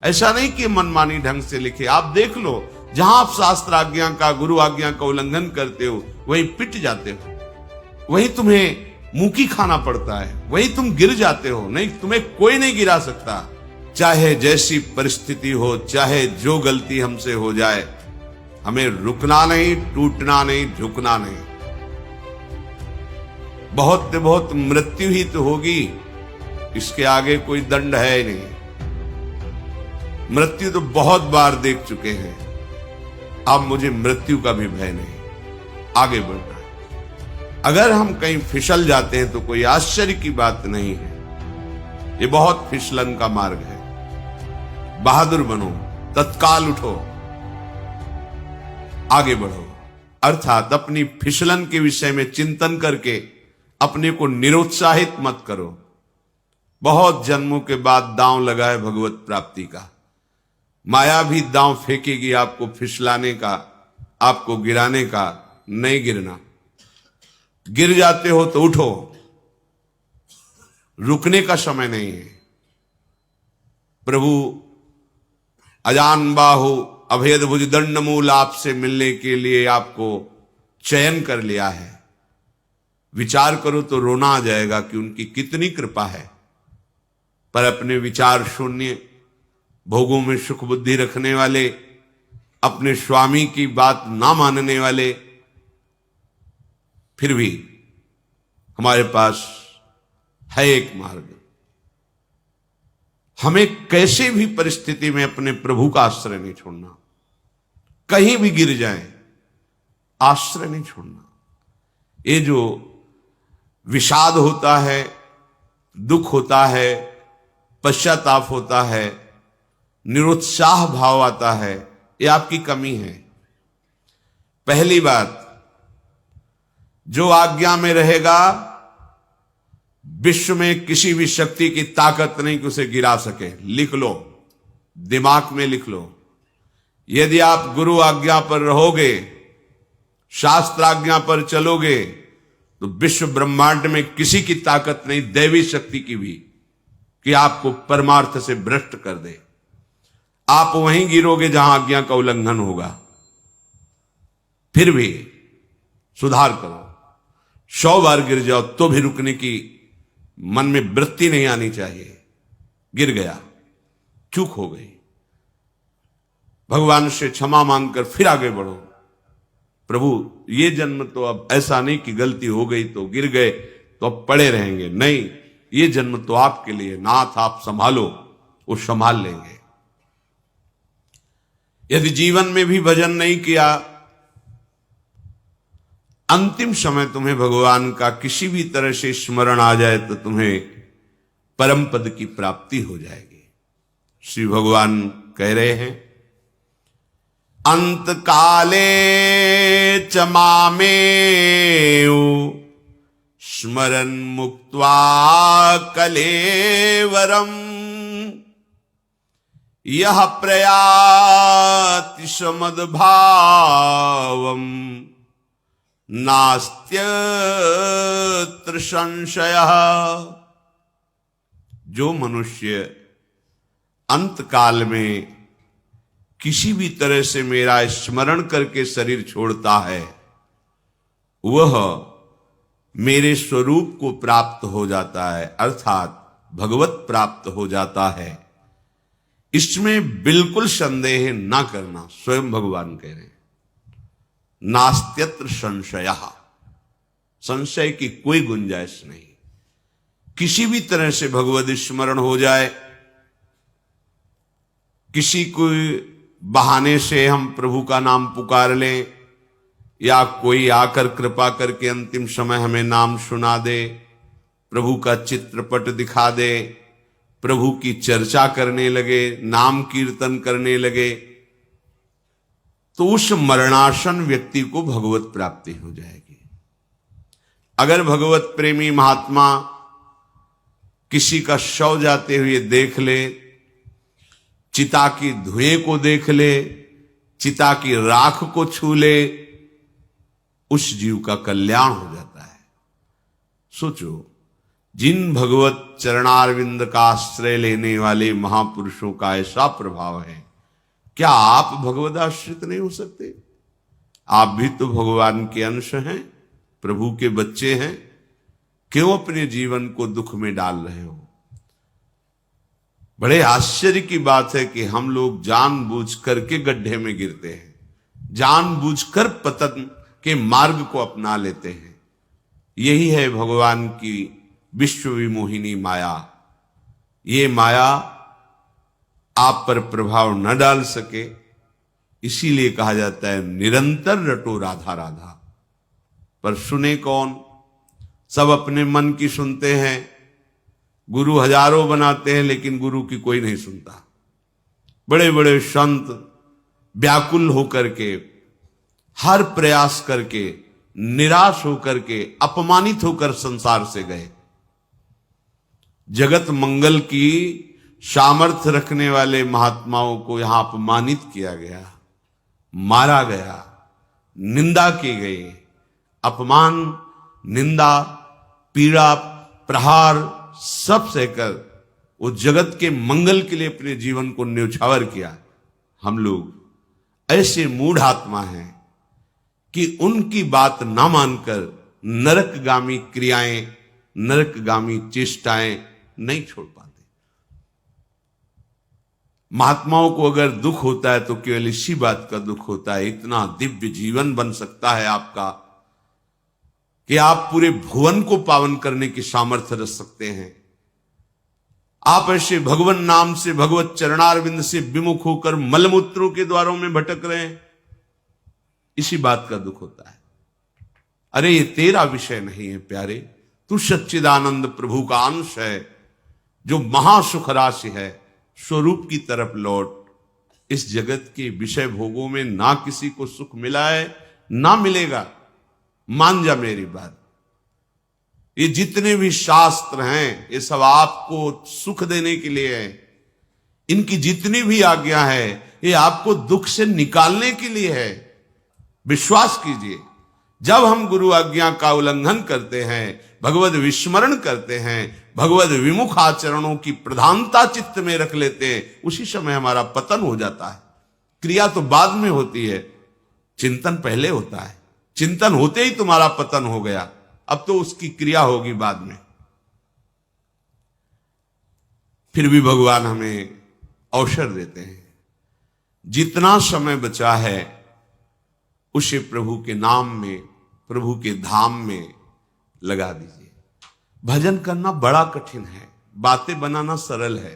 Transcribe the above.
ऐसा नहीं कि मनमानी ढंग से लिखे। आप देख लो, जहां आप शास्त्र आज्ञा का, गुरु आज्ञा का उल्लंघन करते हो वहीं पिट जाते हो, वहीं तुम्हें मुंह खाना पड़ता है, वहीं तुम गिर जाते हो। नहीं, तुम्हें कोई नहीं गिरा सकता। चाहे जैसी परिस्थिति हो, चाहे जो गलती हमसे हो जाए, हमें रुकना नहीं, टूटना नहीं, झुकना नहीं। बहुत बहुत मृत्यु ही तो होगी, इसके आगे कोई दंड है ही नहीं। मृत्यु तो बहुत बार देख चुके हैं, अब मुझे मृत्यु का भी भय नहीं, आगे बढ़ना है। अगर हम कहीं फिसल जाते हैं तो कोई आश्चर्य की बात नहीं है, ये बहुत फिसलन का मार्ग है। बहादुर बनो, तत्काल उठो, आगे बढ़ो। अर्थात अपनी फिसलन के विषय में चिंतन करके अपने को निरुत्साहित मत करो। बहुत जन्मों के बाद दांव लगा है भगवत प्राप्ति का। माया भी दांव फेंकेगी आपको फिसलाने का, आपको गिराने का। नहीं गिरना। गिर जाते हो तो उठो, रुकने का समय नहीं है। प्रभु अजान बाहु अभेद भुज दंड मूल आपसे मिलने के लिए आपको चयन कर लिया है। विचार करो तो रोना आ जाएगा कि उनकी कितनी कृपा है। पर अपने विचार शून्य, भोगों में सुख बुद्धि रखने वाले, अपने स्वामी की बात ना मानने वाले, फिर भी हमारे पास है एक मार्ग। हमें कैसे भी परिस्थिति में अपने प्रभु का आश्रय नहीं छोड़ना। कहीं भी गिर जाए, आश्रय नहीं छोड़ना। ये जो विषाद होता है, दुख होता है, पश्चाताप होता है, निरुत्साह भाव आता है, ये आपकी कमी है। पहली बात, जो आज्ञा में रहेगा, विश्व में किसी भी शक्ति की ताकत नहीं कि उसे गिरा सके। लिख लो, दिमाग में लिख लो। यदि आप गुरु आज्ञा पर रहोगे, शास्त्र आज्ञा पर चलोगे, तो विश्व ब्रह्मांड में किसी की ताकत नहीं, दैवी शक्ति की भी, कि आपको परमार्थ से भ्रष्ट कर दे। आप वहीं गिरोगे जहां आज्ञा का उल्लंघन होगा। फिर भी सुधार करो। 100 बार गिर जाओ तो भी रुकने की मन में वृत्ति नहीं आनी चाहिए। गिर गया, चूक हो गई, भगवान से क्षमा मांगकर फिर आगे बढ़ो। प्रभु, ये जन्म तो अब ऐसा नहीं कि गलती हो गई तो गिर गए तो अब पड़े रहेंगे। नहीं, ये जन्म तो आपके लिए, नाथ आप संभालो, वो संभाल लेंगे। यदि जीवन में भी भजन नहीं किया, अंतिम समय तुम्हें भगवान का किसी भी तरह से स्मरण आ जाए तो तुम्हें परम पद की प्राप्ति हो जाएगी। श्री भगवान कह रहे हैं, अंत काले च मामेव स्मरन् मुक्त्वा कलेवरम् यह प्रयाति समद्भावम् नास्त्यत्र संशयः। जो मनुष्य अंत काल में किसी भी तरह से मेरा स्मरण करके शरीर छोड़ता है, वह मेरे स्वरूप को प्राप्त हो जाता है, अर्थात भगवत प्राप्त हो जाता है। इसमें बिल्कुल संदेह ना करना। स्वयं भगवान कह रहे हैं, नास्त्यत्र संशयः, संशय की कोई गुंजाइश नहीं। किसी भी तरह से भगवत स्मरण हो जाए, किसी कोई बहाने से हम प्रभु का नाम पुकार लें, या कोई आकर कृपा करके अंतिम समय हमें नाम सुना दे, प्रभु का चित्रपट दिखा दे, प्रभु की चर्चा करने लगे, नाम कीर्तन करने लगे, तो उस मरणासन व्यक्ति को भगवत प्राप्ति हो जाएगी। अगर भगवत प्रेमी महात्मा किसी का शव जाते हुए देख ले, चिता की धुएं को देख ले, चिता की राख को छू ले, उस जीव का कल्याण हो जाता है। सोचो, जिन भगवत चरणारविंद का आश्रय लेने वाले महापुरुषों का ऐसा प्रभाव है, क्या आप भगवत आश्रित नहीं हो सकते? आप भी तो भगवान के अंश हैं, प्रभु के बच्चे हैं। क्यों अपने जीवन को दुख में डाल रहे हो? बड़े आश्चर्य की बात है कि हम लोग जानबूझ करके गड्ढे में गिरते हैं, जानबूझकर पतन के मार्ग को अपना लेते हैं। यही है भगवान की विश्व विमोहिनी माया। ये माया आप पर प्रभाव न डाल सके, इसीलिए कहा जाता है निरंतर रटो राधा राधा। पर सुने कौन? सब अपने मन की सुनते हैं। गुरु हजारों बनाते हैं लेकिन गुरु की कोई नहीं सुनता। बड़े बड़े संत व्याकुल होकर के, हर प्रयास करके, निराश होकर के, अपमानित होकर संसार से गए। जगत मंगल की सामर्थ्य रखने वाले महात्माओं को यहां अपमानित किया गया, मारा गया, निंदा की गई। अपमान, निंदा, पीड़ा, प्रहार सब सहकर वो जगत के मंगल के लिए अपने जीवन को न्यौछावर किया। हम लोग ऐसे मूढ़ आत्मा हैं कि उनकी बात ना मानकर नरकगामी क्रियाएं, नरकगामी चेष्टाएं नहीं छोड़ पाते। महात्माओं को अगर दुख होता है तो केवल इसी बात का दुख होता है, इतना दिव्य जीवन बन सकता है आपका कि आप पूरे भुवन को पावन करने की सामर्थ्य रख सकते हैं। आप ऐसे भगवान नाम से, भगवत चरणारविंद से विमुख होकर मलमूत्रों के द्वारों में भटक रहे हैं, इसी बात का दुख होता है। अरे ये तेरा विषय नहीं है प्यारे, तू सच्चिदानंद प्रभु का अंश है, जो महासुख राशि है। स्वरूप की तरफ लौट। इस जगत के विषय भोगों में ना किसी को सुख मिला है, ना मिलेगा। मान जा मेरी बात। ये जितने भी शास्त्र हैं, ये सब आपको सुख देने के लिए है। इनकी जितनी भी आज्ञा है, ये आपको दुख से निकालने के लिए है। विश्वास कीजिए, जब हम गुरु आज्ञा का उल्लंघन करते हैं, भगवत विस्मरण करते हैं, भगवत विमुख आचरणों की प्रधानता चित्त में रख लेते हैं, उसी समय हमारा पतन हो जाता है। क्रिया तो बाद में होती है, चिंतन पहले होता है। चिंतन होते ही तुम्हारा पतन हो गया, अब तो उसकी क्रिया होगी बाद में। फिर भी भगवान हमें अवसर देते हैं, जितना समय बचा है उसे प्रभु के नाम में, प्रभु के धाम में लगा दीजिए। भजन करना बड़ा कठिन है, बातें बनाना सरल है।